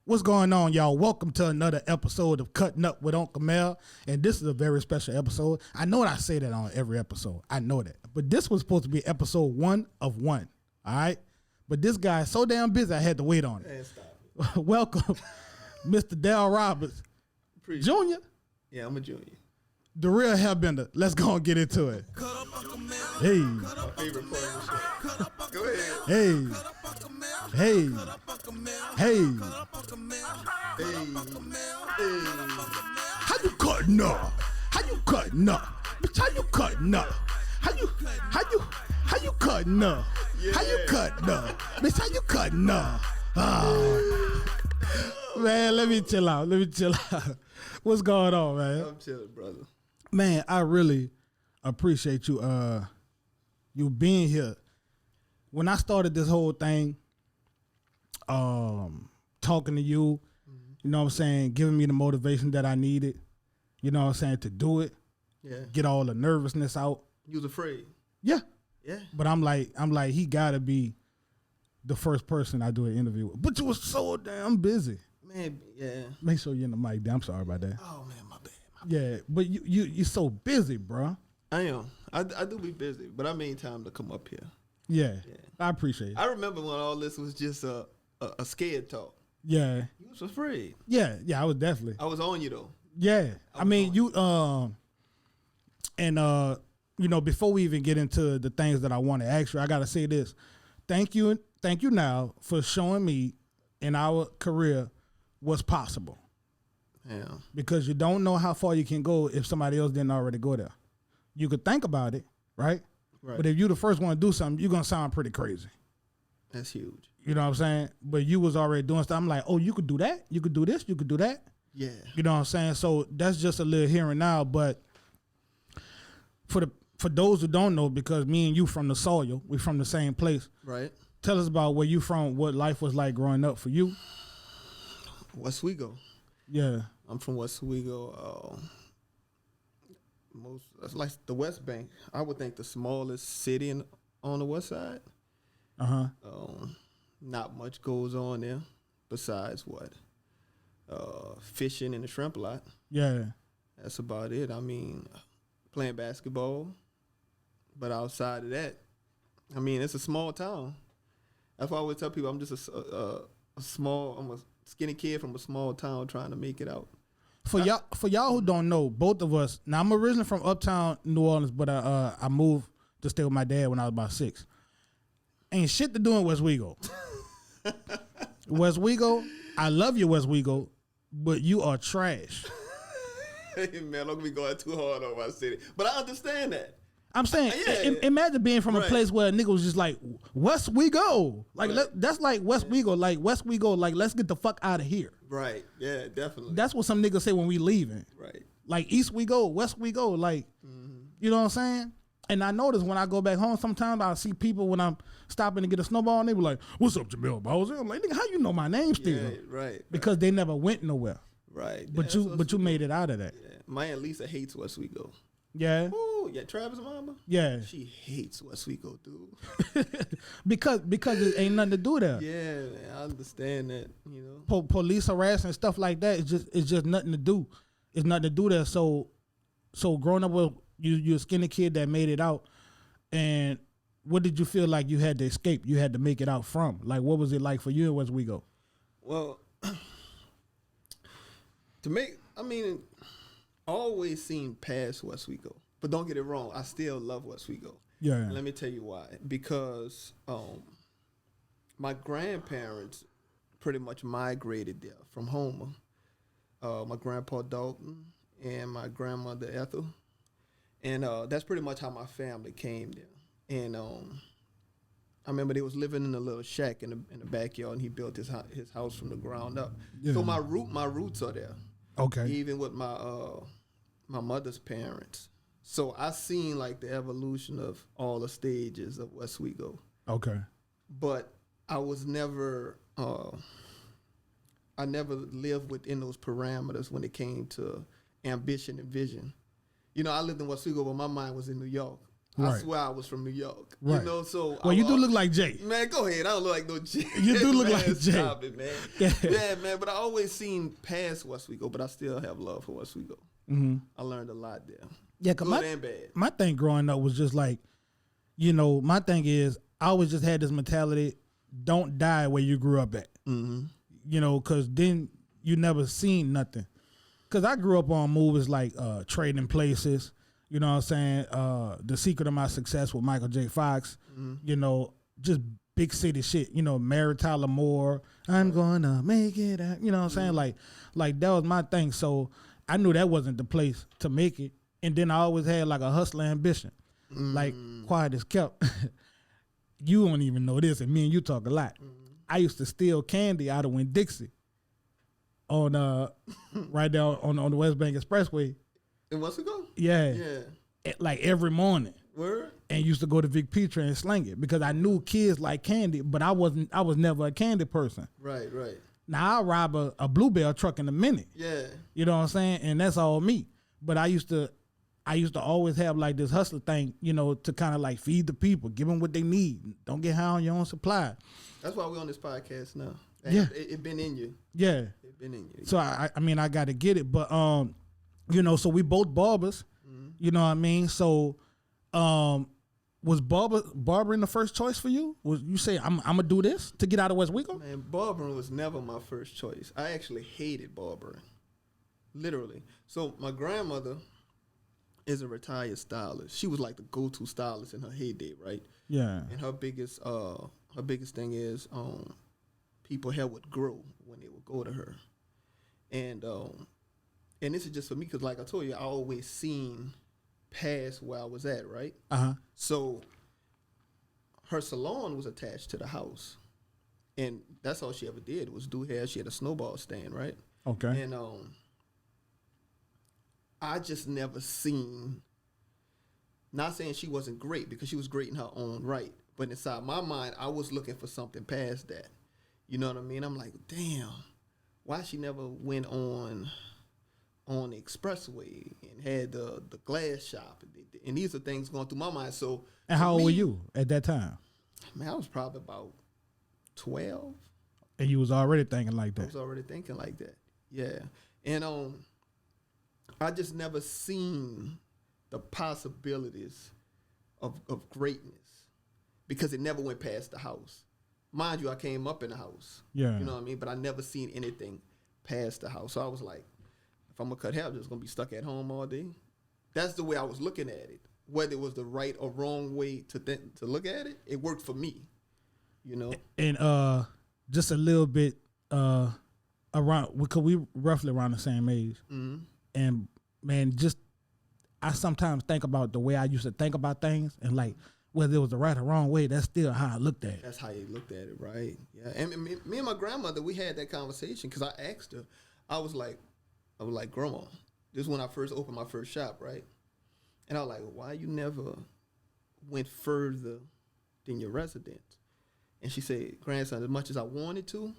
What's going on, y'all? Welcome to another episode of Cutting Up with Unkle Mel. And this is a very special episode. I know I say that on every episode. I know that. But this was supposed to be episode 1 of 1. All right? But this guy is so damn busy, I had to wait on it. Man, stop it. Welcome, Mr. Dale Roberts. Appreciate Jr.? Yeah, I'm a junior. The real hellbender. Let's go and get into it. Hey. My favorite part of the show. Go ahead. Hey. Hey. Hey. Hey. How you cutting up? How you cutting up? Bitch, how you cutting up? How you cutting up? Yeah. How you cutting up? Bitch, how you cutting up? Oh. Man, let me chill out. What's going on, man? I'm chilling, brother. Man, I really appreciate you you being here. When I started this whole thing, talking to you, you know what I'm saying, giving me the motivation that I needed, you know what I'm saying, to do it. Yeah. Get all the nervousness out. You was afraid. Yeah. Yeah. But I'm like, he gotta be the first person I do an interview with. But you was so damn busy. Man, yeah. Make sure you're in the mic. I'm sorry about that. Oh man, my bad. Yeah, but you're so busy, bro. I am. I do be busy, but I made time to come up here. Yeah. I appreciate it. I remember when all this was just a scared talk. Yeah. You was afraid. Yeah, I was definitely. I was on you though. Yeah. I mean, you you know, before we even get into the things that I want to ask you, I gotta say this. Thank you now for showing me in our career what's possible. Yeah. Because you don't know how far you can go if somebody else didn't already go there. You could think about it, right? Right. But if you the first one to do something, you're gonna sound pretty crazy. That's huge. You know what I'm saying? But you was already doing stuff. I'm like, oh, you could do that? You could do this? You could do that? Yeah. You know what I'm saying? So that's just a little here and now. But for those who don't know, because me and you from the soil, we from the same place. Right. Tell us about where you from, what life was like growing up for you. Oswego. Yeah. I'm from Oswego. That's like the West Bank. I would think the smallest city on the west side. Not much goes on there besides what? Fishing and the shrimp lot. Yeah. That's about it. I mean, playing basketball. But outside of that, I mean, it's a small town. That's why I always tell people I'm just I'm a skinny kid from a small town trying to make it out. For y'all who don't know, both of us. Now I'm originally from uptown New Orleans, but I moved to stay with my dad when I was about 6. Ain't shit to do in Westwego. Westwego, I love you, Westwego, but you are trash. Hey man, don't be going too hard on my city. But I understand that. I'm saying, imagine being from a place where a nigga was just like, Westwego. Like, that's like Westwego. Like, Westwego, like, let's get the fuck out of here. Right. Yeah, definitely. That's what some niggas say when we leaving. Right. Like, East we go, West we go. Like, you know what I'm saying? And I notice when I go back home, sometimes I see people when I'm stopping to get a snowball, and they be like, what's up, Jamil Bowser? I'm like, nigga, how you know my name still? Yeah, right. Because they never went nowhere. Right. But you made it out of that. Yeah. My Aunt Lisa hates Westwego. Yeah. Ooh, yeah, Travis' mama? Yeah. She hates Westwego, dude. because it ain't nothing to do there. Yeah, man, I understand that, you know. Police harassment and stuff like that, it's just nothing to do. It's nothing to do there. So growing up with you're a skinny kid that made it out, and what did you feel like you had to escape? You had to make it out from? Like, what was it like for you in Westwego? Well, I always seen past Westwego, but don't get it wrong. I still love Westwego. Yeah. And let me tell you why. Because my grandparents pretty much migrated there from Homer. My grandpa Dalton and my grandmother Ethel, and that's pretty much how my family came there. And I remember they was living in a little shack in the backyard, and he built his house from the ground up. Yeah. So my roots are there. Okay. Even with my mother's parents. So I seen like the evolution of all the stages of Westwego. Okay. But I was never I never lived within those parameters when it came to ambition and vision. You know, I lived in Westwego, but my mind was in New York. I Right. swear I was from New York. Right. You know, so Well, you do look like Jay. Man, go ahead. I don't look like no Jay. You do look man, like Jay. Stop it, man. Yeah, man. But I always seen past Westwego, but I still have love for Westwego. Mm-hmm. I learned a lot there. Yeah, cause Good and bad. my thing growing up was just like, you know, my thing is I always just had this mentality: don't die where you grew up at. Mm-hmm. You know, cause then you never seen nothing. Cause I grew up on movies like Trading Places. You know what I'm saying? The Secret of My Success with Michael J. Fox. Mm-hmm. You know, just big city shit. You know, Mary Tyler Moore. I'm gonna make it. You know what I'm saying? Like that was my thing. So I knew that wasn't the place to make it. And then I always had like a hustler ambition. Like quiet as kept. You don't even know this, and me and you talk a lot. I used to steal candy out of Winn-Dixie on right down on the West Bank Expressway. And what's it go? Yeah. Yeah. Like every morning. Word? And used to go to Vic Petra and sling it because I knew kids like candy, but I was never a candy person. Right. Now I'll rob a Bluebell truck in a minute. Yeah. You know what I'm saying? And that's all me. But I used to always have like this hustler thing, you know, to kind of like feed the people, give them what they need. Don't get high on your own supply. That's why we're on this podcast now. Yeah. It been in you. Yeah. It been in you. So I mean, I got to get it. But, you know, so we both barbers, you know what I mean? So, was barbering the first choice for you? Was you say, I'm going to do this to get out of Westwego? Man, barbering was never my first choice. I actually hated barbering. Literally. So my grandmother is a retired stylist. She was like the go-to stylist in her heyday, right? Yeah. And her biggest thing is people hair would grow when they would go to her. And this is just for me because like I told you, I always seen past where I was at, right? Uh-huh. So her salon was attached to the house. And that's all she ever did was do hair. She had a snowball stand, right? Okay. And I just never seen, not saying she wasn't great because she was great in her own right, but inside my mind, I was looking for something past that. You know what I mean? I'm like, damn, why she never went on the expressway and had the glass shop? And these are things going through my mind. So, and how old were you at that time? Man, I was probably about 12. And you was already thinking like that? I was already thinking like that, yeah. And I just never seen the possibilities of greatness because it never went past the house. Mind you, I came up in the house. Yeah. You know what I mean? But I never seen anything past the house. So I was like, if I'm going to cut hair, I'm just going to be stuck at home all day. That's the way I was looking at it. Whether it was the right or wrong way to look at it, it worked for me. You know? And just a little bit around, because we roughly around the same age. Mm-hmm. And man, just I sometimes think about the way I used to think about things, and like whether it was the right or wrong way, that's still how I looked at it. That's how you looked at it, right? Yeah. And me and my grandmother, we had that conversation because I asked her. I was like, Grandma, this is when I first opened my first shop, right? And I was like, why you never went further than your residence? And she said, grandson, as much as I wanted to,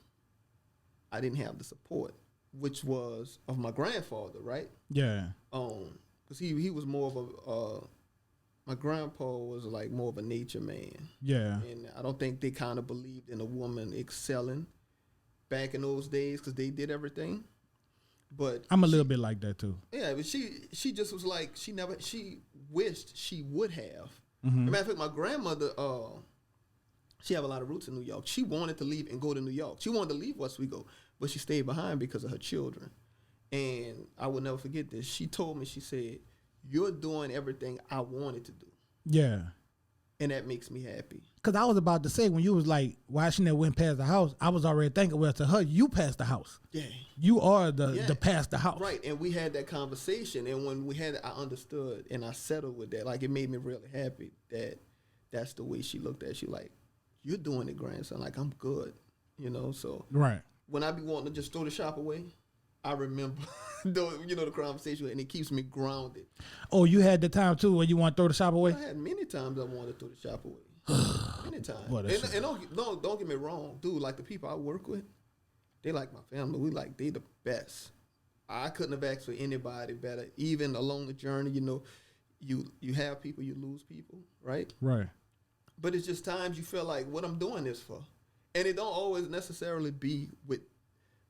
I didn't have the support, which was of my grandfather, right? Yeah. Because he was more of my grandpa was like more of a nature man. Yeah. And I don't think they kind of believed in a woman excelling back in those days because they did everything. But I'm a little bit like that too. Yeah, but she just was like, she wished she would have. Mm-hmm. As a matter of fact, my grandmother, she have a lot of roots in New York. She wanted to leave and go to New York. She wanted to leave Westwego, but she stayed behind because of her children. And I will never forget this. She told me, she said, you're doing everything I wanted to do. Yeah. And that makes me happy. Because I was about to say, when you was like, why she never went past the house, I was already thinking, well, to her, you passed the house. Yeah. You are the past the house. Right. And we had that conversation. And when we had it, I understood and I settled with that. Like, it made me really happy that that's the way she looked at it. She like, you're doing it, grandson. Like, I'm good. You know, so. Right. When I be wanting to just throw the shop away, I remember, the conversation, and it keeps me grounded. Oh, you had the time, too, when you want to throw the shop away? I had many times I wanted to throw the shop away. Many times. And don't get me wrong, dude, like the people I work with, they like my family. They the best. I couldn't have asked for anybody better. Even along the journey, you have people, you lose people, right? Right. But it's just times you feel like, what I'm doing this for. And it don't always necessarily be with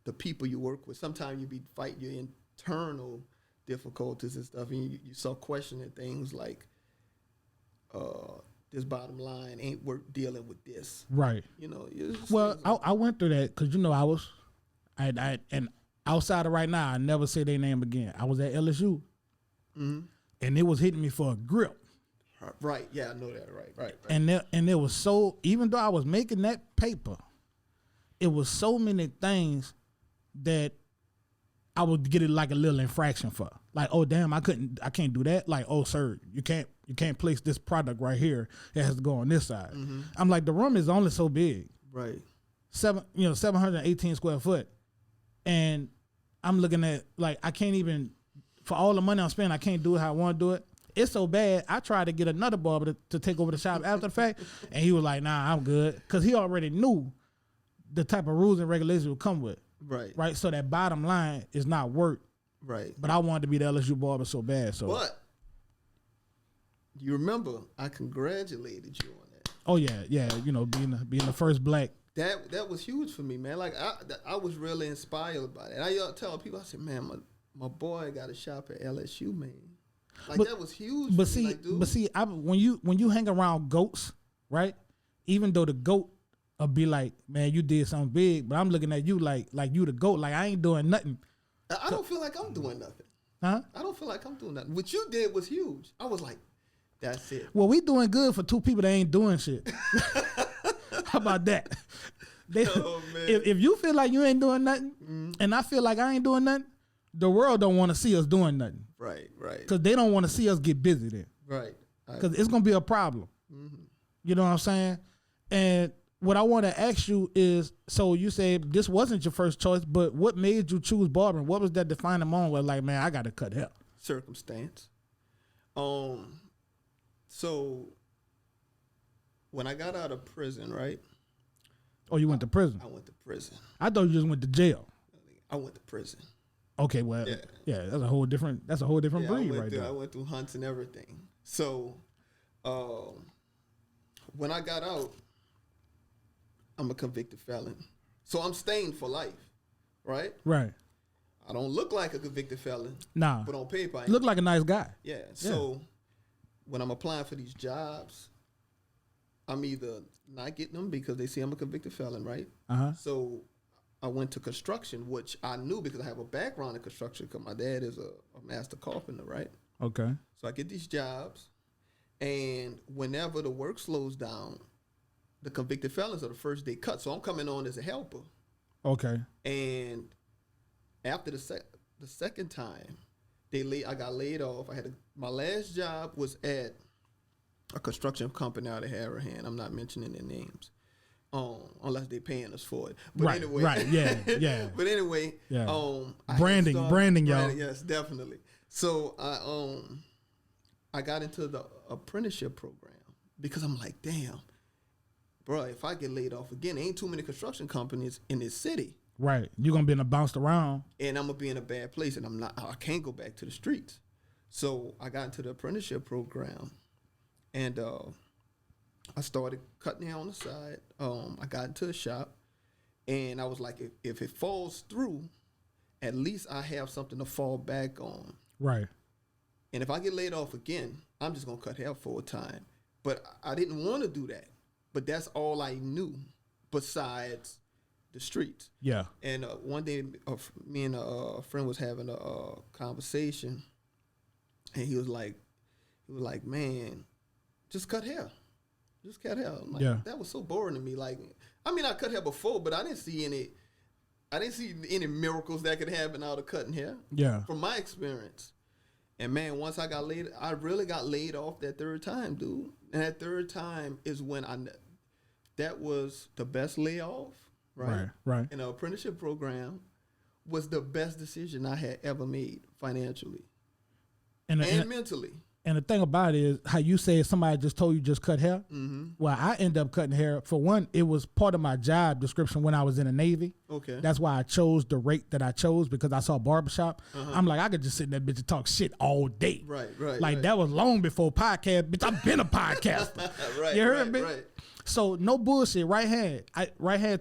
the people you work with. Sometimes you be fighting your internal difficulties and stuff, and you start questioning things like, this bottom line ain't worth dealing with this. Right. You know. Well, I went through that because, you know, I and outside of right now, I never say their name again. I was at LSU, and it was hitting me for a grip. Right. Yeah, I know that. Right. And it was so, even though I was making that paper, it was so many things that I would get it like a little infraction for. Like, oh damn, I can't do that. Like, oh sir, you can't place this product right here. It has to go on this side. I'm like, the room is only so big. Right. 718 square foot. And I'm looking at, like, I can't even, for all the money I'm spending, I can't do it how I want to do it. It's so bad, I tried to get another barber to take over the shop after the fact, and he was like, nah, I'm good. Because he already knew the type of rules and regulations would come with. Right. So that bottom line is not work. Right. But I wanted to be the LSU barber so bad. So. But you remember, I congratulated you on that. Oh, yeah. You know, being the first black. That was huge for me, man. Like, I was really inspired by it. And I tell people, I said, man, my boy got a shop at LSU, man. Like, that was huge. But see, when you hang around goats, right? Even though the goat will be like, man, you did something big, but I'm looking at you like you the goat. Like, I ain't doing nothing. I don't feel like I'm doing nothing. Huh? I don't feel like I'm doing nothing. What you did was huge. I was like, that's it. Well, we doing good for two people that ain't doing shit. How about that? If you feel like you ain't doing nothing, and I feel like I ain't doing nothing, the world don't want to see us doing nothing. Right. Because they don't want to see us get busy then. Right. Because it's going to be a problem. You know what I'm saying? And what I want to ask you is, so you say this wasn't your first choice, but what made you choose barbering? What was that defining moment where, like, man, I got to cut hair? Circumstance. So when I got out of prison, right? Oh, you went to prison? I went to prison. I thought you just went to jail. I went to prison. Okay, well, yeah, that's a whole different breed right there. I went through hunts and everything. So when I got out, I'm a convicted felon. So I'm staying for life, right? Right. I don't look like a convicted felon. Nah. But on paper, I look like a nice guy. Yeah. So when I'm applying for these jobs, I'm either not getting them because they see I'm a convicted felon, right? So I went to construction, which I knew because I have a background in construction because my dad is a master carpenter, right? Okay. So I get these jobs, and whenever the work slows down, the convicted felons are the first day cut. So I'm coming on as a helper. Okay. And after the second time, I got laid off. My last job was at a construction company out of Harahan. I'm not mentioning their names, unless they're paying us for it. But anyway, right, yeah. But anyway, branding, y'all. Yes, definitely. So I got into the apprenticeship program because I'm like, damn, bro, if I get laid off again, ain't too many construction companies in this city. Right, you're gonna be in a bounced around, and I'm gonna be in a bad place, and I can't go back to the streets. So I got into the apprenticeship program, and I started cutting hair on the side. I got into the shop, and I was like, if it falls through, at least I have something to fall back on. Right. And if I get laid off again, I'm just gonna cut hair full time. But I didn't want to do that. But that's all I knew besides the streets. Yeah. And one day, me and a friend was having a conversation, and he was like, man, just cut hair. Just cut hair. I'm like, that was so boring to me. Like, I mean, I cut hair before, but I didn't see any miracles that could happen out of cutting hair. Yeah. From my experience. And man, once I really got laid off that third time, dude. And that third time is when that was the best layoff, right? Right. And the apprenticeship program was the best decision I had ever made financially and mentally. And the thing about it is how you say somebody just told you just cut hair. Mm-hmm. Well, I ended up cutting hair. For one, it was part of my job description when I was in the Navy. Okay. That's why I chose the rate that I chose because I saw barbershop. I'm like, I could just sit in that bitch and talk shit all day. Right. Like that was long before podcast. Bitch, I've been a podcaster. Right. You heard me? Right. So no bullshit. Right hand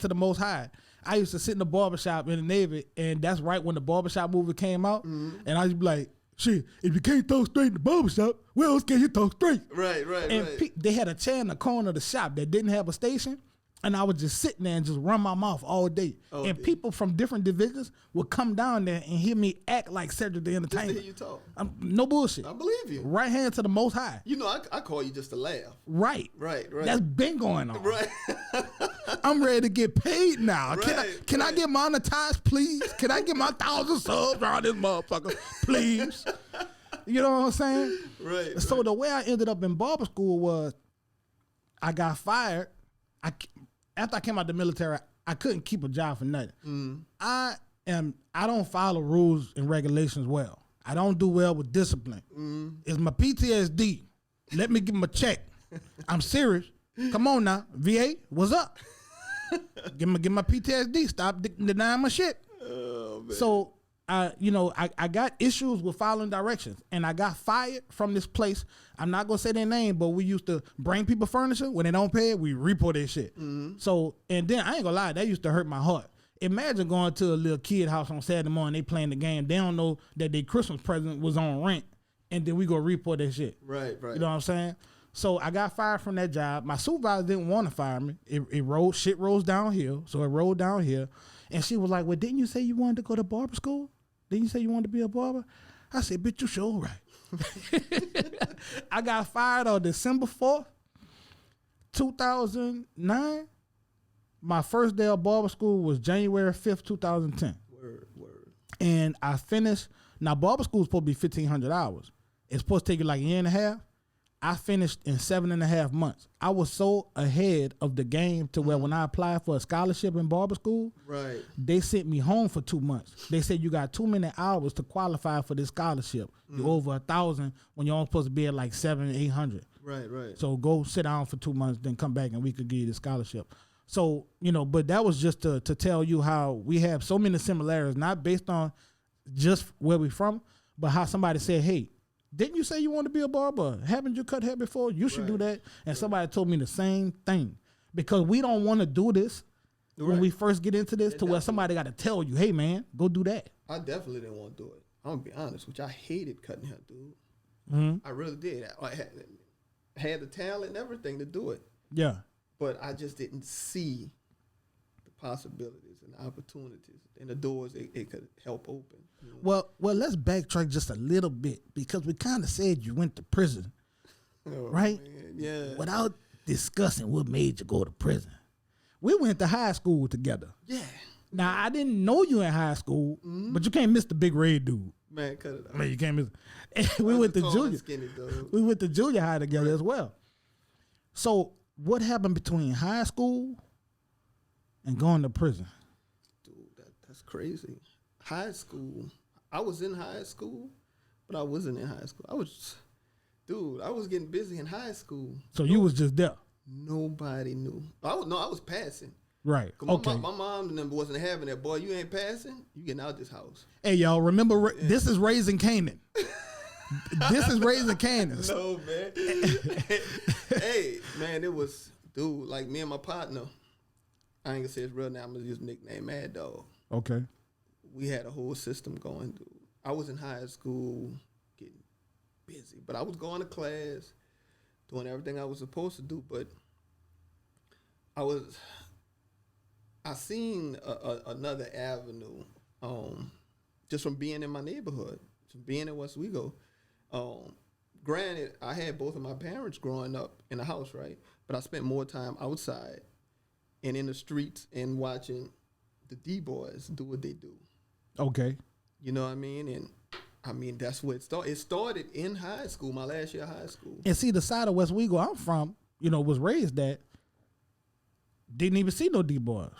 to the Most High. I used to sit in the barbershop in the Navy, and that's right when the barbershop movie came out. And I used to be like, shit, if you can't talk straight in the barbershop, where else can you talk straight? Right. And they had a chair in the corner of the shop that didn't have a station, and I would just sit there and just run my mouth all day. People from different divisions would come down there and hear me act like Cedric the Entertainer. Just to hear you talk. No bullshit. I believe you. Right hand to the Most High. You know, I call you just to laugh. Right. That's been going on. Right. I'm ready to get paid now. Right, Can I get monetized, please? Can I get my 1,000 subs around this motherfucker, please? You know what I'm saying? Right. So the way I ended up in barber school was I got fired. After I came out the military, I couldn't keep a job for nothing. I don't follow rules and regulations well. I don't do well with discipline. It's my PTSD. Let me give him a check. I'm serious. Come on now, VA, what's up? give my PTSD. Stop denying my shit. Oh, man. So I got issues with following directions, and I got fired from this place. I'm not gonna say their name, but we used to bring people furniture. When they don't pay it, we report their shit. So, and then I ain't gonna lie, that used to hurt my heart. Imagine going to a little kid house on Saturday morning, they playing the game. They don't know that their Christmas present was on rent, and then we go report that shit. Right. You know what I'm saying? So I got fired from that job. My supervisor didn't want to fire me. Shit rolls downhill. So it rolled downhill. And she was like, well, didn't you say you wanted to go to barber school? Didn't you say you wanted to be a barber? I said, bitch, you sure right. I got fired on December 4th, 2009. My first day of barber school was January 5th, 2010. Word. And I finished. Now, barber school is supposed to be 1,500 hours. It's supposed to take you like a year and a half. I finished in 7.5 months. I was so ahead of the game to where when I applied for a scholarship in barber school, Right. they sent me home for 2 months. They said you got too many hours to qualify for this scholarship. You're over 1,000 when you're only supposed to be at like 700, 800. Right. So go sit down for 2 months, then come back and we could give you the scholarship. So, but that was just to tell you how we have so many similarities, not based on just where we're from, but how somebody said, hey, didn't you say you want to be a barber? Haven't you cut hair before? You should do that. And somebody told me the same thing. Because we don't want to do this when we first get into this where somebody got to tell you, hey, man, go do that. I definitely didn't want to do it. I'm going to be honest with you. I hated cutting hair, dude. I really did. I had the talent and everything to do it. Yeah. But I just didn't see the possibilities and the opportunities and the doors it could help open. Well, let's backtrack just a little bit because we kind of said you went to prison, right? Man. Yeah. Without discussing what made you go to prison. We went to high school together. Yeah. Now, I didn't know you in high school, but you can't miss the big red dude. Man, cut it out. Man, you can't miss it. We went to junior. We went to junior high together as well. So what happened between high school and going to prison? Dude, that's crazy. High school. I was in high school, but I wasn't in high school. I was getting busy in high school. So you was just there? Nobody knew. I was passing. Right. Okay. My mom and them wasn't having that. Boy, you ain't passing, you getting out this house. Hey, y'all, remember, this is Raising Canaan. This is Raising Canaan. No, man. Hey, man, it was, dude, like me and my partner, I ain't gonna say his real name, I'm gonna use the nickname Mad Dog. Okay. We had a whole system going, dude. I was in high school getting busy, but I was going to class, doing everything I was supposed to do, but I seen another avenue just from being in my neighborhood, from being in Westwego. Granted, I had both of my parents growing up in the house, right? But I spent more time outside and in the streets and watching the D-boys do what they do. Okay. You know what I mean? And I mean, that's where it started. It started in high school, my last year of high school. And see, the side of Westwego I'm from, was raised at, didn't even see no D-boys.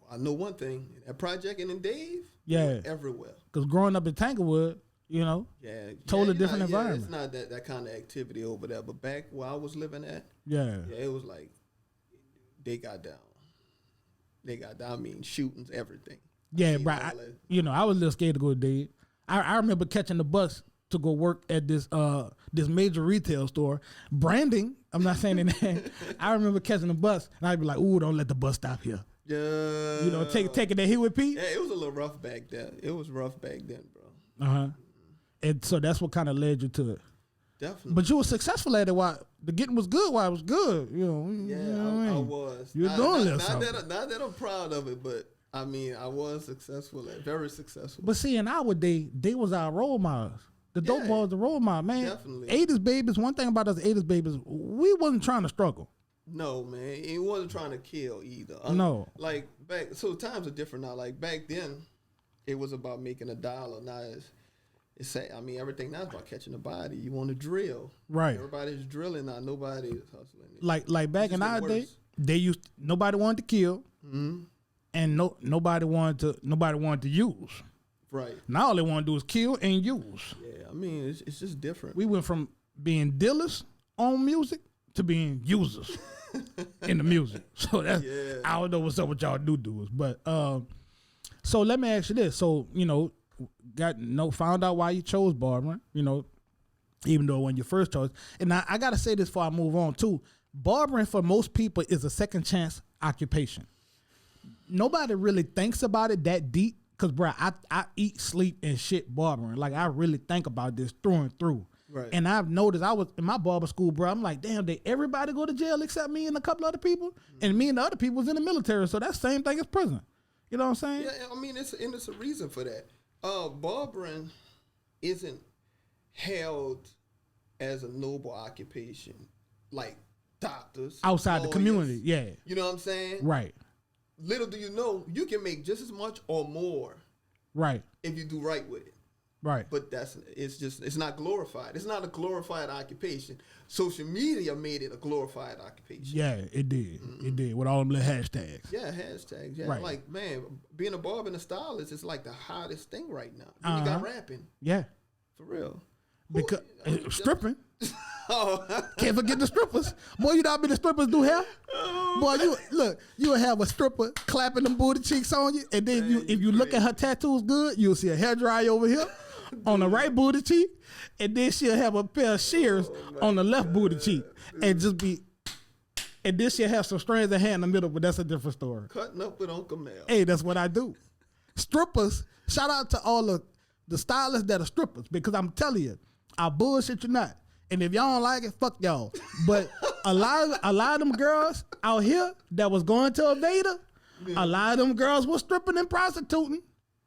I know one thing. That project and in Dave, yeah, everywhere. Because growing up in Tanglewood, You know, totally different environment. It's not that kind of activity over there. But back where I was living at, it was like they got down. I mean, shootings, everything. Yeah, bro. I was a little scared to go to bed. I remember catching the bus to go work at this major retail store. Branding, I'm not saying anything. I remember catching the bus, and I'd be like, "Ooh, don't let the bus stop here." Yeah. You know, taking that hit with Pete. Yeah, it was a little rough back then. It was rough back then, bro. And so that's what kind of led you to it. Definitely. But you were successful at it while the getting was good while it was good. You know. Yeah, you know what I mean? I was. You're doing this. Not that I'm proud of it, but I mean, I was successful at it, very successful. But see, in our day, they was our role models. The dope boys, the role model, man. Definitely. 80s babies, one thing about us 80s babies, we wasn't trying to struggle. No, man. It wasn't trying to kill either. No. Like back, so times are different now. Like back then, it was about making $1. Now it's I mean, everything now is about catching a body. You want to drill. Right. Everybody's drilling now. Nobody's hustling. Like back in our day, nobody wanted to kill. Mm-hmm. And nobody wanted to use. Right. Now all they want to do is kill and use. Yeah, I mean it's just different. We went from being dealers on music to being users in the music. So that's I don't know what's up with y'all new dudes, but so let me ask you this. So found out why you chose barbering. Even though when you first chose, and I gotta say this before I move on too. Barbering for most people is a second chance occupation. Nobody really thinks about it that deep because, bro, I eat, sleep, and shit barbering. Like, I really think about this through and through. Right. And I've noticed I was in my barber school, bro. I'm like, damn, did everybody go to jail except me and a couple other people? Mm-hmm. And me and the other people was in the military, so that's the same thing as prison. You know what I'm saying? Yeah, I mean, it's a reason for that. Barbering isn't held as a noble occupation like doctors. Outside lawyers, the community, yeah. You know what I'm saying? Right. Little do you know, you can make just as much or more. Right. If you do right with it. Right. But it's not glorified. It's not a glorified occupation. Social media made it a glorified occupation. Yeah, it did. Mm-hmm. It did with all them little hashtags. Yeah, hashtags. Yeah, right. Like, man, being a barber and a stylist is like the hottest thing right now. You got rapping. Yeah. For real. Because stripping. Can't forget the strippers. Boy, you know how many strippers do hair? Boy, you'll have a stripper clapping them booty cheeks on you, and then if you look at her tattoos good, you'll see a hairdryer over here on the right booty cheek, and then she'll have a pair of shears on the left booty cheek, and then she'll have some strands of hair in the middle, but that's a different story. Cutting up with Unkle Mel. Hey, that's what I do. Strippers, shout out to all the stylists that are strippers, because I'm telling you, I bullshit you not. And if y'all don't like it, fuck y'all. But a lot of them girls out here that was going to Aveda, a lot of them girls was stripping and prostituting.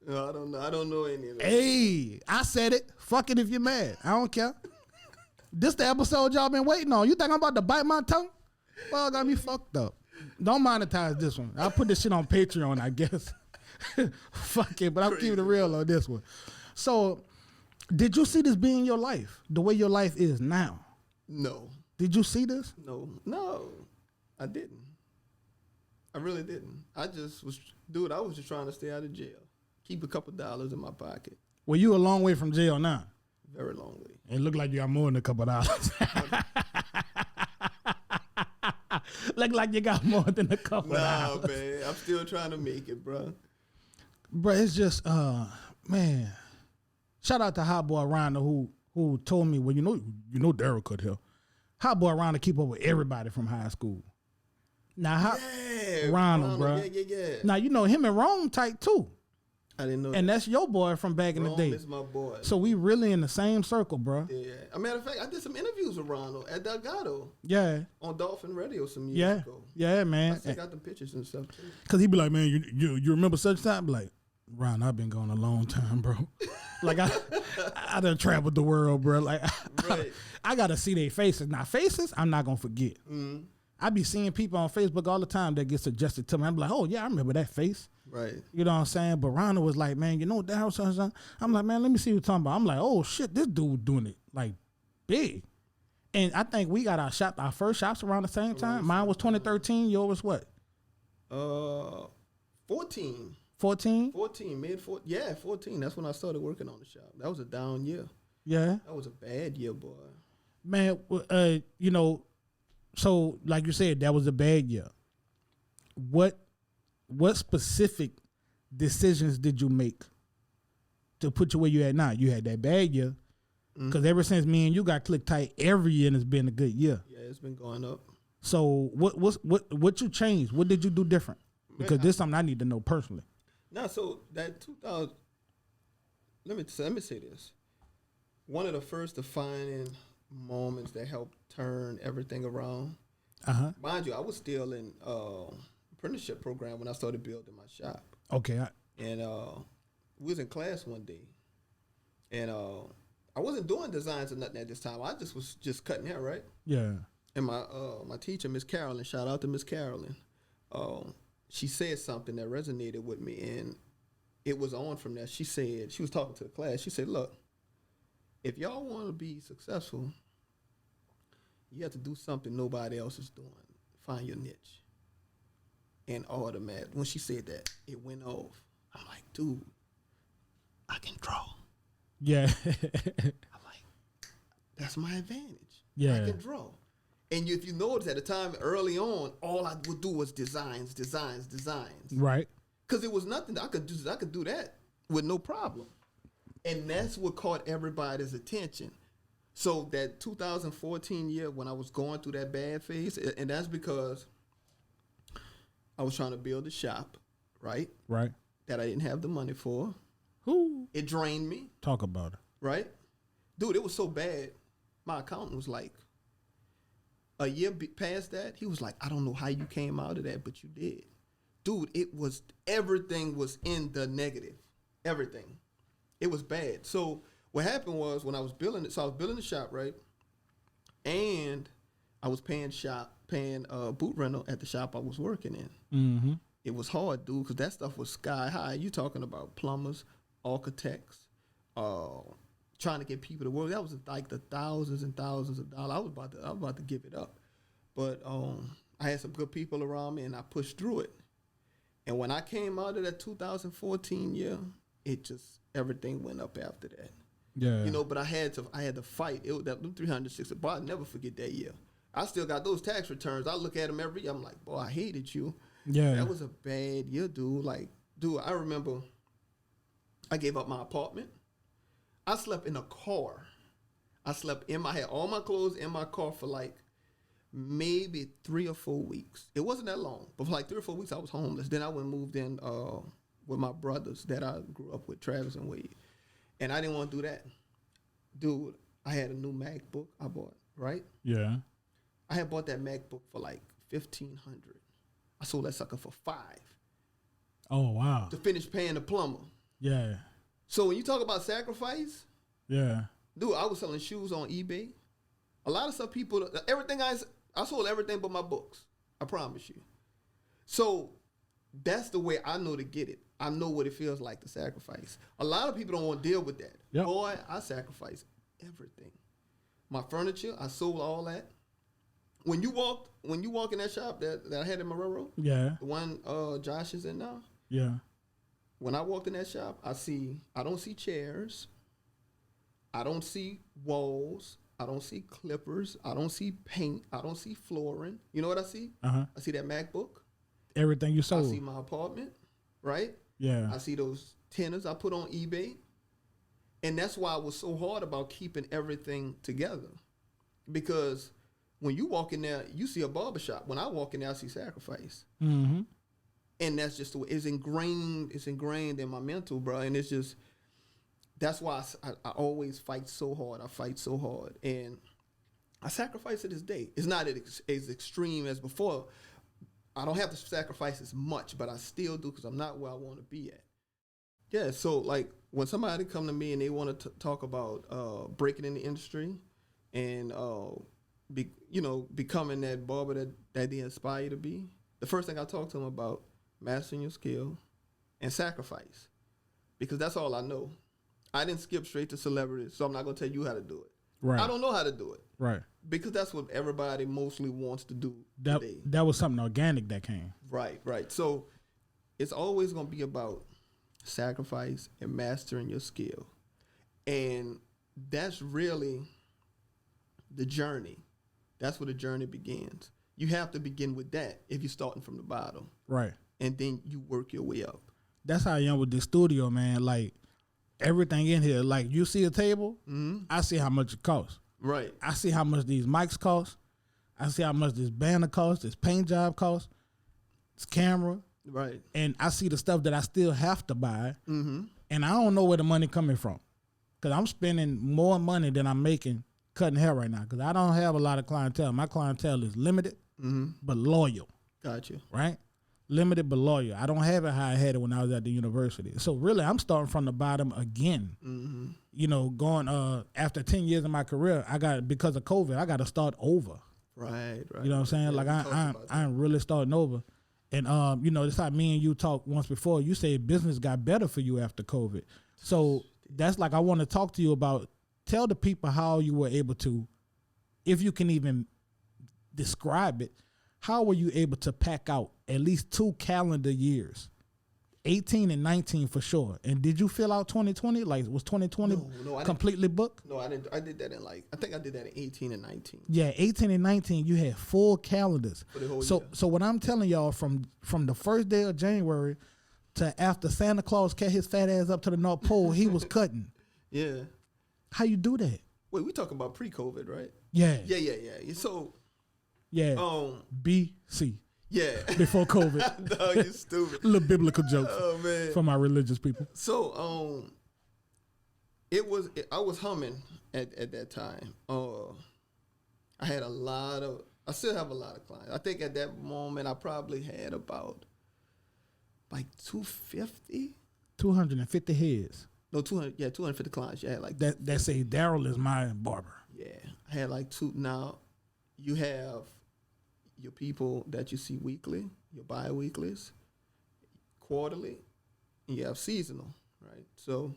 No, I don't know. I don't know any of that. Hey, I said it. Fuck it if you're mad. I don't care. This the episode y'all been waiting on. You think I'm about to bite my tongue? Well, got me fucked up. Don't monetize this one. I'll put this shit on Patreon, I guess. Fuck it, but I'm keeping it real on this one. So, did you see this being your life, the way your life is now? No. Did you see this? No, I didn't. I really didn't. I was just trying to stay out of jail. Keep a couple dollars in my pocket. Well, you a long way from jail now. Very long way. It look like you got more than a couple dollars. Look like you got more than a couple dollars. Nah, man. I'm still trying to make it, bro. Bro, it's just, man. Shout out to Hot Boy Rhonda who told me, well, you know Daryl could help. Hot Boy Rhonda keep up with everybody from high school. Now, Ronald, bro. Yeah. Now, you know him and Rome tight too. I didn't know and that's your boy from back in the day. Rome is my boy. So we really in the same circle, bro. Yeah. As a matter of fact, I did some interviews with Ronald at Delgado. Yeah. On Dolphin Radio some years ago. Yeah, man. I still got the pictures and stuff too. Cause he be like, man, you remember such time? Be like, Ron, I've been gone a long time, bro. Like I done traveled the world, bro. Like right. I gotta see their faces. Now faces, I'm not gonna forget. Mm-hmm. I be seeing people on Facebook all the time that get suggested to me. I'm like, oh yeah, I remember that face. Right. You know what I'm saying? But Ronald was like, man, you know what that was? I'm like, man, let me see what you're talking about. I'm like, oh shit, this dude doing it like big. And I think we got our first shops around the same time. Mine was 2013. Yours was what? 14. 14? 14, 14. That's when I started working on the shop. That was a down year. Yeah. That was a bad year, boy. Man, you know, so like you said, that was a bad year. What specific decisions did you make to put you where you at now? You had that bad year, because ever since me and you got click tight, every year has been a good year. Yeah, it's been going up. So what you changed? What did you do different? Because this is something I need to know personally. Now, so that 2000. Let me say this. One of the first defining moments that helped turn everything around. Mind you, I was still in apprenticeship program when I started building my shop. Okay. And we was in class one day, and I wasn't doing designs or nothing at this time. I was just cutting hair, right? Yeah. And my teacher, Miss Carolyn, shout out to Miss Carolyn. She said something that resonated with me, and it was on from there. She was talking to the class. She said, "Look, if y'all want to be successful, you have to do something nobody else is doing. Find your niche." And automatic, when she said that, it went off. I'm like, dude, I can draw. Yeah. I'm like, that's my advantage. Yeah. I can draw. And if you notice at the time early on, all I would do was designs. Right. Because it was nothing I could do. I could do that with no problem. And that's what caught everybody's attention. So that 2014 year when I was going through that bad phase, and that's because I was trying to build a shop, right? Right. That I didn't have the money for. Who? It drained me. Talk about it. Right? Dude, it was so bad. My accountant was like, a year past that, he was like, I don't know how you came out of that, but you did. Dude, everything was in the negative. Everything. It was bad. So what happened was when I was building it, so I was building the shop, right? And I was paying boot rental at the shop I was working in. Mm-hmm. It was hard, dude, because that stuff was sky high. You talking about plumbers, architects, trying to get people to work. That was like the thousands and thousands of dollars. I was about to give it up. But I had some good people around me, and I pushed through it. And when I came out of that 2014 year, everything went up after that. Yeah. You know, but I had to fight. That 360, but I'll never forget that year. I still got those tax returns. I look at them every year. I'm like, boy, I hated you. Yeah. That was a bad year, dude. Like, dude, I remember I gave up my apartment. I slept in a car. I had all my clothes in my car for like maybe 3 or 4 weeks. It wasn't that long, but for like 3 or 4 weeks I was homeless. Then I went and moved in with my brothers that I grew up with, Travis and Wade. And I didn't want to do that. Dude, I had a new MacBook I bought, right? Yeah. I had bought that MacBook for like $1,500. I sold that sucker for $5. Oh, wow. To finish paying the plumber. Yeah. So when you talk about sacrifice, yeah, dude, I was selling shoes on eBay. A lot of stuff everything I sold everything but my books. I promise you. So that's the way I know to get it. I know what it feels like to sacrifice. A lot of people don't want to deal with that. Yep. Boy, I sacrificed everything. My furniture, I sold all that. When you walk in that shop that I had in Marrero, yeah, the one Josh is in now, yeah. When I walked in that shop, I don't see chairs. I don't see walls. I don't see clippers. I don't see paint. I don't see flooring. You know what I see? I see that MacBook. Everything you sold. I see my apartment, right? Yeah. I see those tenants I put on eBay. And that's why I was so hard about keeping everything together. Because when you walk in there, you see a barbershop. When I walk in there, I see sacrifice. Mm-hmm. And that's just the way it's ingrained in my mental, bro. And it's just, that's why I always fight so hard. I fight so hard. And I sacrifice to this day. It's not as extreme as before. I don't have to sacrifice as much, but I still do because I'm not where I want to be at. Yeah, so like when somebody come to me and they want to talk about breaking in the industry and becoming that barber that they inspire you to be, the first thing I talk to them about, mastering your skill and sacrifice, because that's all I know. I didn't skip straight to celebrities, so I'm not going to tell you how to do it. Right. I don't know how to do it. Right. Because that's what everybody mostly wants to do that, today. That was something organic that came. Right. So it's always going to be about sacrifice and mastering your skill. And that's really the journey. That's where the journey begins. You have to begin with that if you're starting from the bottom. Right. And then you work your way up. That's how I am with this studio, man. Like, everything in here, like, you see a table, I see how much it costs. Right. I see how much these mics cost. I see how much this banner costs, this paint job costs, this camera. Right. And I see the stuff that I still have to buy. And I don't know where the money coming from. Because I'm spending more money than I'm making cutting hair right now. Because I don't have a lot of clientele. My clientele is limited, but loyal. Gotcha. Right? Limited but loyal. I don't have it how I had it when I was at the university. So really, I'm starting from the bottom again. You know, going after 10 years of my career, because of COVID, I got to start over. Right. You know what I'm saying? Yeah, like I'm really starting over. And you know, that's how me and you talked once before. You say business got better for you after COVID. So that's like I want to talk to you about. Tell the people how you were able to, if you can even describe it, how were you able to pack out at least 2 calendar years, 18 and 19 for sure? And did you fill out 2020? Like, was 2020 completely booked? No, I didn't. I did that I think I did that in 18 and 19. Yeah, 18 and 19, you had full calendars. For the whole so year. So what I'm telling y'all, from the first day of January to after Santa Claus cut his fat ass up to the North Pole, he was cutting. Yeah. How you do that? Wait, we talking about pre-COVID, right? Yeah. Yeah. So, yeah. BC. Yeah. Before COVID. No, you stupid. Little biblical jokes. Oh man. For my religious people. So, I was humming at that time. I had I still have a lot of clients. I think at that moment I probably had about like 250. 250 heads. No, 250 clients. You had like that say Daryl is my barber. Yeah, I had like 2. Now, you have your people that you see weekly, your bi-weeklies, quarterly, and you have seasonal, right? So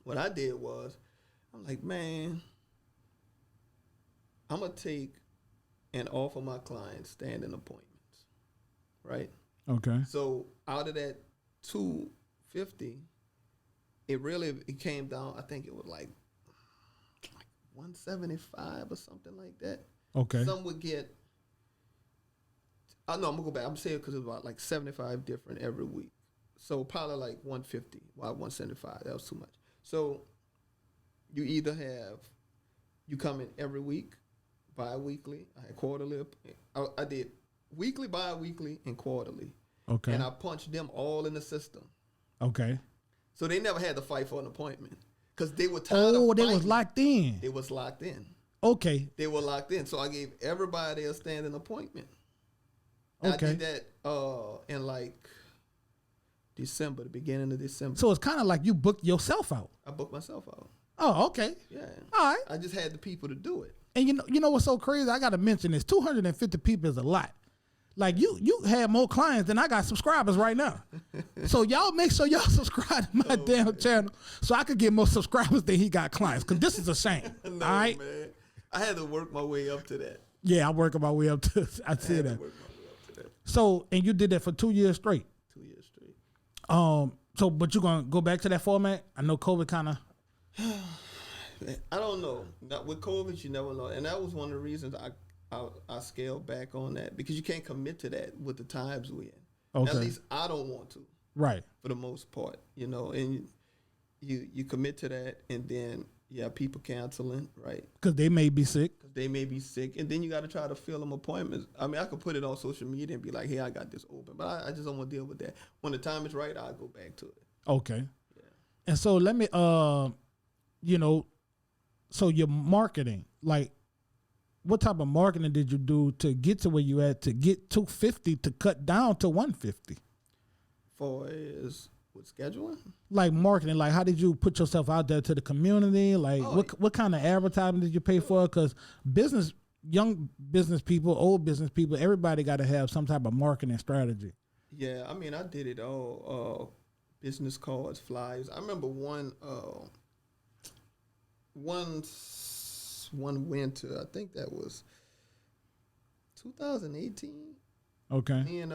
what I did was, I'm like, man, I'm going to take and offer my clients standing appointments, right? Okay. So out of that 250, it came down, I think it was like 175 or something like that. Okay. Some would get, no, I'm going to go back. I'm saying because it was about like 75 different every week. So probably like 150, 175. That was too much. So you either you come in every week, bi-weekly. I had quarterly. I did weekly, bi-weekly, and quarterly. Okay. And I punched them all in the system. Okay. So they never had to fight for an appointment because they were tired of fighting. They was locked in. They was locked in. Okay. They were locked in. So I gave everybody a standing appointment. Okay. I did that in like December, the beginning of December. So it's kind of like you booked yourself out. I booked myself out. Oh, okay. Yeah. All right. I just had the people to do it. And you know what's so crazy? I got to mention this. 250 people is a lot. Like you have more clients than I got subscribers right now. So y'all make sure y'all subscribe to my damn channel so I could get more subscribers than he got clients. Cause this is a shame. No, all right. Man. I had to work my way up to that. Yeah, I'm working my way up to. I see that. So and you did that for 2 years straight. 2 years straight. So but you gonna go back to that format? I know COVID kind of. I don't know. Not with COVID, you never know, and that was one of the reasons I scaled back on that because you can't commit to that with the times we're in. Okay. At least I don't want to. Right. For the most part, and you commit to that, and then you have people canceling, right? Because they may be sick. And then you got to try to fill them appointments. I mean, I could put it on social media and be like, "Hey, I got this open," but I just don't want to deal with that. When the time is right, I'll go back to it. Okay. Yeah. And so let me, so your marketing, like, what type of marketing did you do to get to where you at to get 250 to cut down to 150? With scheduling? Like marketing, like how did you put yourself out there to the community? Like what kind of advertising did you pay for? Because young business people, old business people, everybody got to have some type of marketing strategy. Yeah, I mean, I did it all. Business cards, flyers. I remember one winter, I think that was 2018. Okay. Me and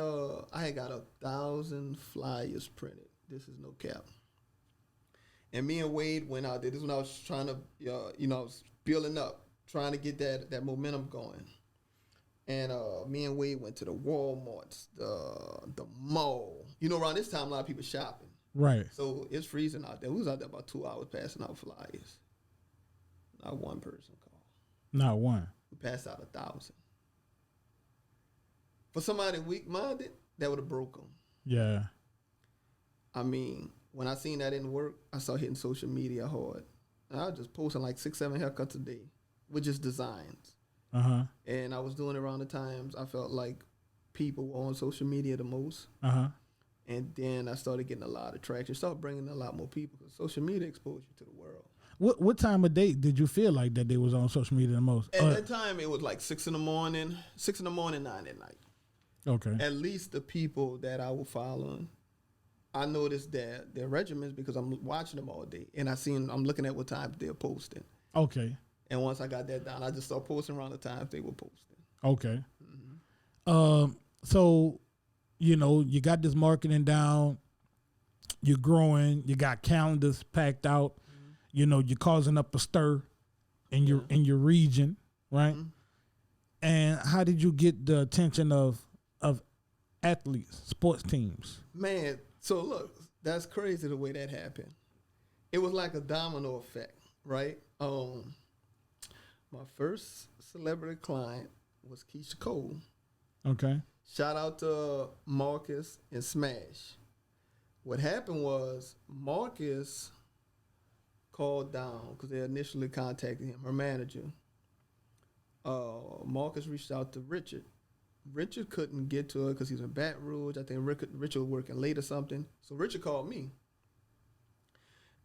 I had got 1,000 flyers printed. This is no cap. And me and Wade went out there. This is when I was trying to, I was building up, trying to get that momentum going. And me and Wade went to the Walmarts, the mall. Around this time, a lot of people shopping. Right. So it's freezing out there. We was out there about 2 hours passing out flyers. Not one person called. Not one. We passed out 1,000. For somebody weak-minded, that would have broke them. Yeah. I mean, when I seen that didn't work, I started hitting social media hard. And I was just posting like 6-7 haircuts a day with just designs. Uh-huh. And I was doing it around the times I felt like people were on social media the most. Uh-huh. And then I started getting a lot of traction. Started bringing a lot more people because social media exposed you to the world. What time of day did you feel like that they was on social media the most? At that time, it was like 6 in the morning, 9 at night. Okay. At least the people that I was following, I noticed their regimens because I'm watching them all day. And I'm looking at what times they're posting. Okay. And once I got that down, I just started posting around the times they were posting. Okay. Mm-hmm. So, you got this marketing down. You're growing. You got calendars packed out. Mm-hmm. You're causing up a stir in your region, right? Mm-hmm. And how did you get the attention of athletes, sports teams? Man, so look, that's crazy the way that happened. It was like a domino effect, right? My first celebrity client was Keisha Cole. Okay. Shout out to Marcus and Smash. What happened was Marcus called down because they initially contacted him, her manager. Marcus reached out to Richard. Richard couldn't get to her because he was in Baton Rouge. I think Richard was working late or something. So Richard called me.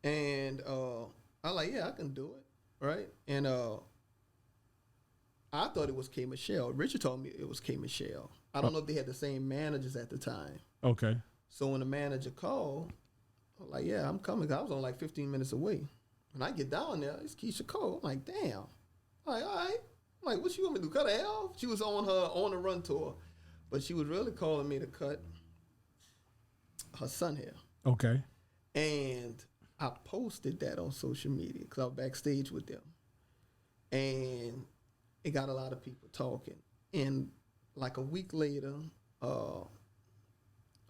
And I was like, yeah, I can do it, right? And I thought it was K. Michelle. Richard told me it was K. Michelle. I don't know if they had the same managers at the time. Okay. So when the manager called, I was like, yeah, I'm coming. I was only like 15 minutes away. When I get down there, it's Keisha Cole. I'm like, damn. I'm like, all right. I'm like, what you want me to do? Cut her hair off? She was on the run tour. But she was really calling me to cut her son hair. Okay. And I posted that on social media because I was backstage with them. And it got a lot of people talking. And like a week later, a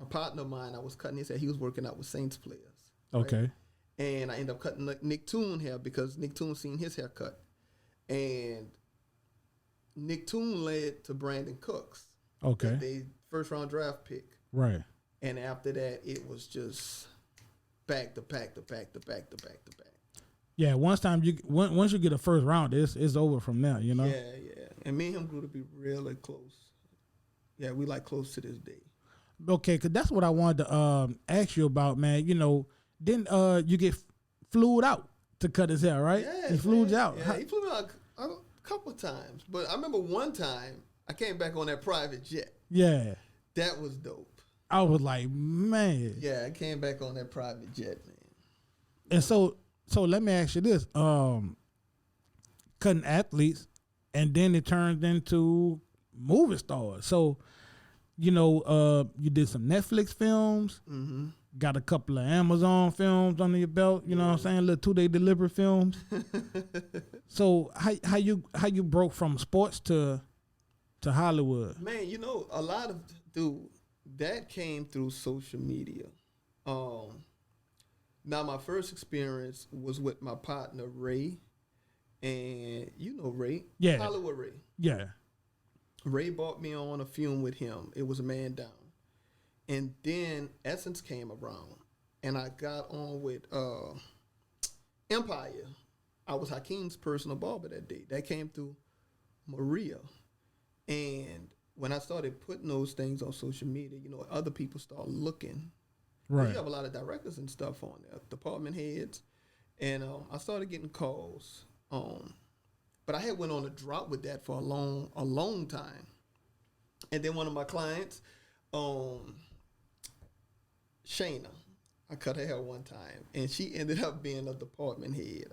partner of mine, I was cutting his hair. He was working out with Saints players. Right? Okay. And I ended up cutting Nick Toon hair because Nick Toon seen his haircut. And Nick Toon led to Brandon Cooks. Okay. They first round draft pick. Right. And after that, it was just back to back to back to back to back to back. Yeah, once you get a first round, it's over from there, Yeah, yeah. And me and him grew to be really close. Yeah, we like close to this day. Okay, because that's what I wanted to ask you about, man. Didn't you get flued out to cut his hair, right? Yeah, he flew you out. Yeah, he flew me out a couple of times. But I remember one time I came back on that private jet. Yeah. That was dope. I was like, man. Yeah, I came back on that private jet, man. And so let me ask you this. Cutting athletes, and then it turned into movie stars. So, you did some Netflix films, got a couple of Amazon films under your belt, you know what I'm saying? Little 2-day delivery films. So how you broke from sports to Hollywood? Man, a lot of that came through social media. Now my first experience was with my partner Ray, and Ray, yeah, Hollywood Ray, yeah. Ray brought me on a film with him. It was A Man Down, and then Essence came around, and I got on with Empire. I was Hakeem's personal barber that day. That came through Maria, and when I started putting those things on social media, other people start looking. Right. You have a lot of directors and stuff on there, department heads, and I started getting calls. But I had went on a drop with that for a long time. And then one of my clients, Shayna, I cut her hair one time, and she ended up being a department head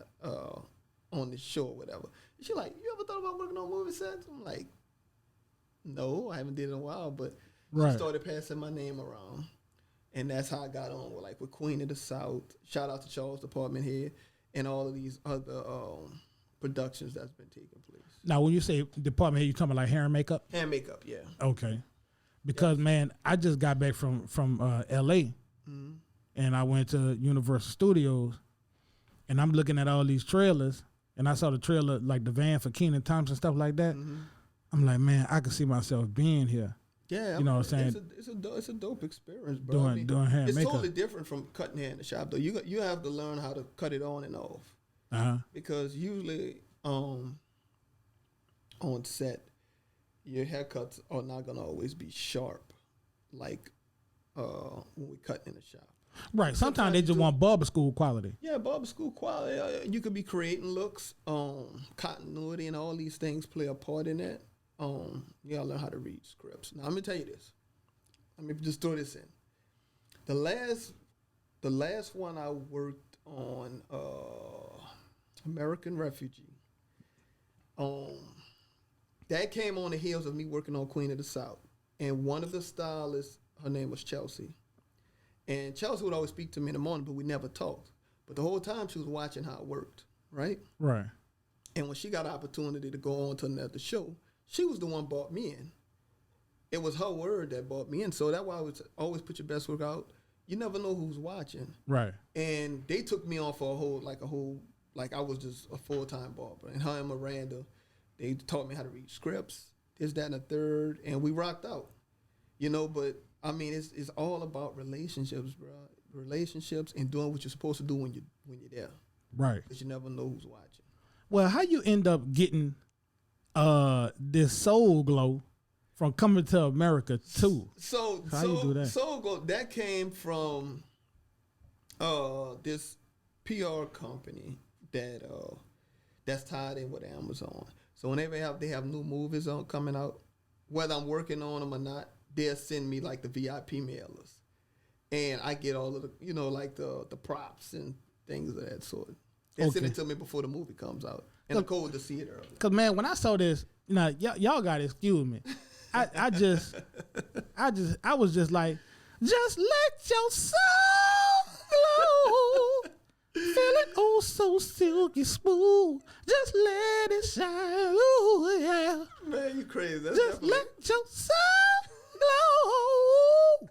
on the show or whatever. And she like, you ever thought about working on movie sets? I'm like, no, I haven't did it in a while, but Right. She started passing my name around. And that's how I got on with Queen of the South. Shout out to Charles Department Head and all of these other productions that's been taking place. Now, when you say department head, you talking about like hair and makeup? Hair and makeup, yeah. Okay. Because, man, I just got back from L.A., and I went to Universal Studios, and I'm looking at all these trailers, and I saw the trailer, like the van for Kenan Thompson, stuff like that. I'm like, man, I can see myself being here. Yeah, you know what I'm saying? It's a dope experience, bro. Doing hair and it's makeup. totally different from cutting hair in the shop, though. You have to learn how to cut it on and off. Because usually on set, your haircuts are not gonna always be sharp, like when we cut in the shop. Right. Sometimes they just want barber school quality. Yeah, barber school quality. You could be creating looks, continuity, and all these things play a part in that. You gotta learn how to read scripts. Now, I'm gonna tell you this. Let me just throw this in. The last one I worked on, American Refugee. That came on the heels of me working on Queen of the South, and one of the stylists, her name was Chelsea, and Chelsea would always speak to me in the morning, but we never talked. But the whole time she was watching how it worked, right? Right. And when she got an opportunity to go on to another show, she was the one brought me in. It was her word that brought me in. So that's why I would always put your best work out. You never know who's watching. Right. And they took me on for I was just a full-time barber. And her and Miranda, they taught me how to read scripts, this, that, and the third, and we rocked out. But I mean, it's all about relationships, bro. Relationships and doing what you're supposed to do when you're there. Right. Because you never know who's watching. Well, how you end up getting this soul glow from coming to America too? So how you do that? Soul glow, that came from this PR company that's tied in with Amazon. So whenever they have new movies coming out, whether I'm working on them or not, they'll send me like the VIP mailers, and I get all of the the props and things of that sort. They send it to me before the movie comes out, and I'm cool to see it early. Cause man, when I saw this, y'all gotta excuse me. I was just like, just let your soul glow, feeling oh so silky smooth. Just let it shine, ooh yeah. Man, you crazy. That's just let your soul glow,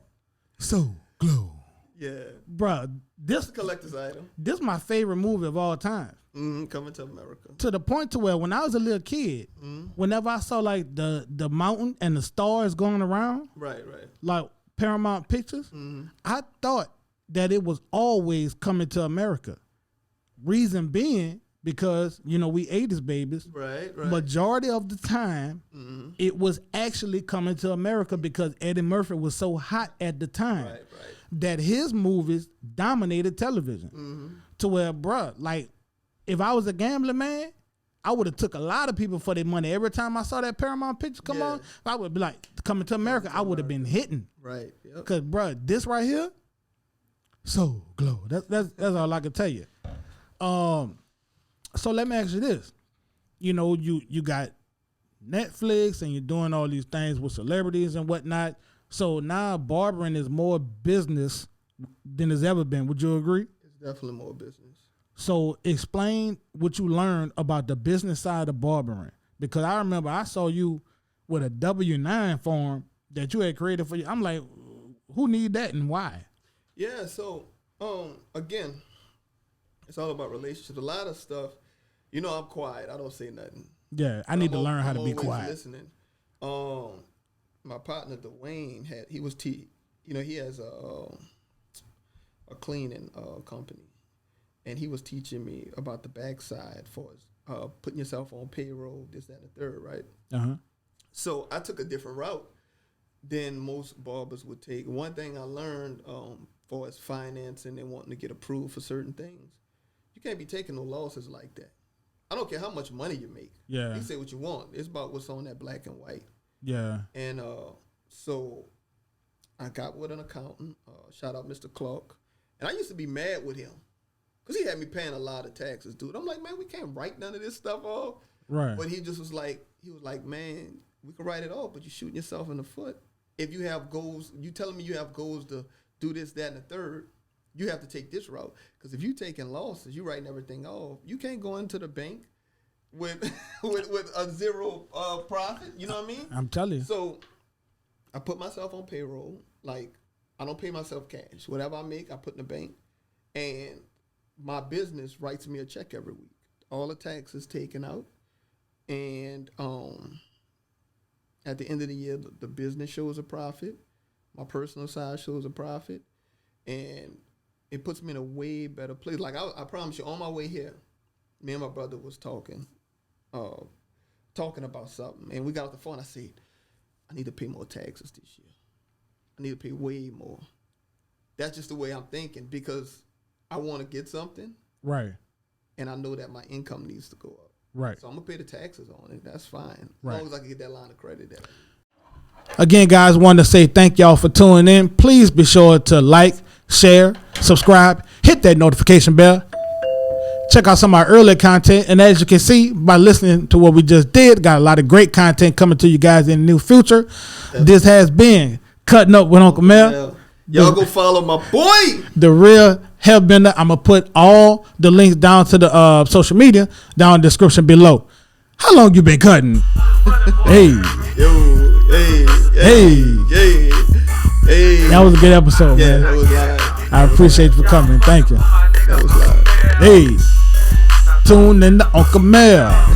soul glow. Yeah, bruh. This a collector's item. This is my favorite movie of all time. Coming to America. To the point to where when I was a little kid, whenever I saw like the mountain and the stars going around, right, like Paramount Pictures, I thought that it was always coming to America. Reason being because we 80s babies. Right. Majority of the time, it was actually coming to America because Eddie Murphy was so hot at the time. Right. That his movies dominated television to where, bruh, like, if I was a gambling man, I would have took a lot of people for their money. Every time I saw that Paramount picture come on, I would be like, coming to America, I would have been hitting. Right. Yep. Because, bruh, this right here, soul glow. That's all I can tell you. So let me ask you this. You got Netflix and you're doing all these things with celebrities and whatnot. So now barbering is more business than it's ever been. Would you agree? It's definitely more business. So explain what you learned about the business side of barbering. Because I remember I saw you with a W-9 form that you had created for you. I'm like, who need that and why? Yeah, so again, it's all about relationships. A lot of stuff, I'm quiet. I don't say nothing. Yeah, I need to learn how to be quiet. Listening. My partner Dwayne he has a cleaning company, and he was teaching me about the backside for putting yourself on payroll, this, that, and the third, right? So I took a different route than most barbers would take. One thing I learned for as financing and wanting to get approved for certain things, you can't be taking no losses like that. I don't care how much money you make. Yeah, you can say what you want. It's about what's on that black and white. Yeah. And so I got with an accountant, shout out Mr. Clark. And I used to be mad with him because he had me paying a lot of taxes, dude. I'm like, man, we can't write none of this stuff off. Right. But he was like, man, we can write it off, but you're shooting yourself in the foot if you have goals, you telling me you have goals to do this, that, and the third, you have to take this route. Because if you taking losses, you writing everything off. You can't go into the bank with with a zero profit. You know what I mean? I'm telling you. So I put myself on payroll. Like, I don't pay myself cash. Whatever I make, I put in the bank. And my business writes me a check every week. All the taxes taken out. And at the end of the year, the business shows a profit. My personal side shows a profit. And it puts me in a way better place. Like, I promise you, on my way here, me and my brother was talking about something. And we got off the phone. I said, I need to pay more taxes this year. I need to pay way more. That's just the way I'm thinking, because I want to get something. Right. And I know that my income needs to go up. Right. So I'm going to pay the taxes on it. That's fine. Right. As long as I can get that line of credit there. Again, guys, wanted to say thank y'all for tuning in. Please be sure to like, share, subscribe, hit that notification bell. Check out some of our earlier content. And as you can see by listening to what we just did, got a lot of great content coming to you guys in the near future. This has been Cutting Up with Unkle Mel. Y'all go follow my boy, The Real Hellbender. I'm going to put all the links down to the social media down in the description below. How long you been cutting? Hey. Yo, hey. That was a good episode, Yeah, man. that was live. I appreciate you for coming. Thank you. That was live. Hey. Tune in to Unkle Mel.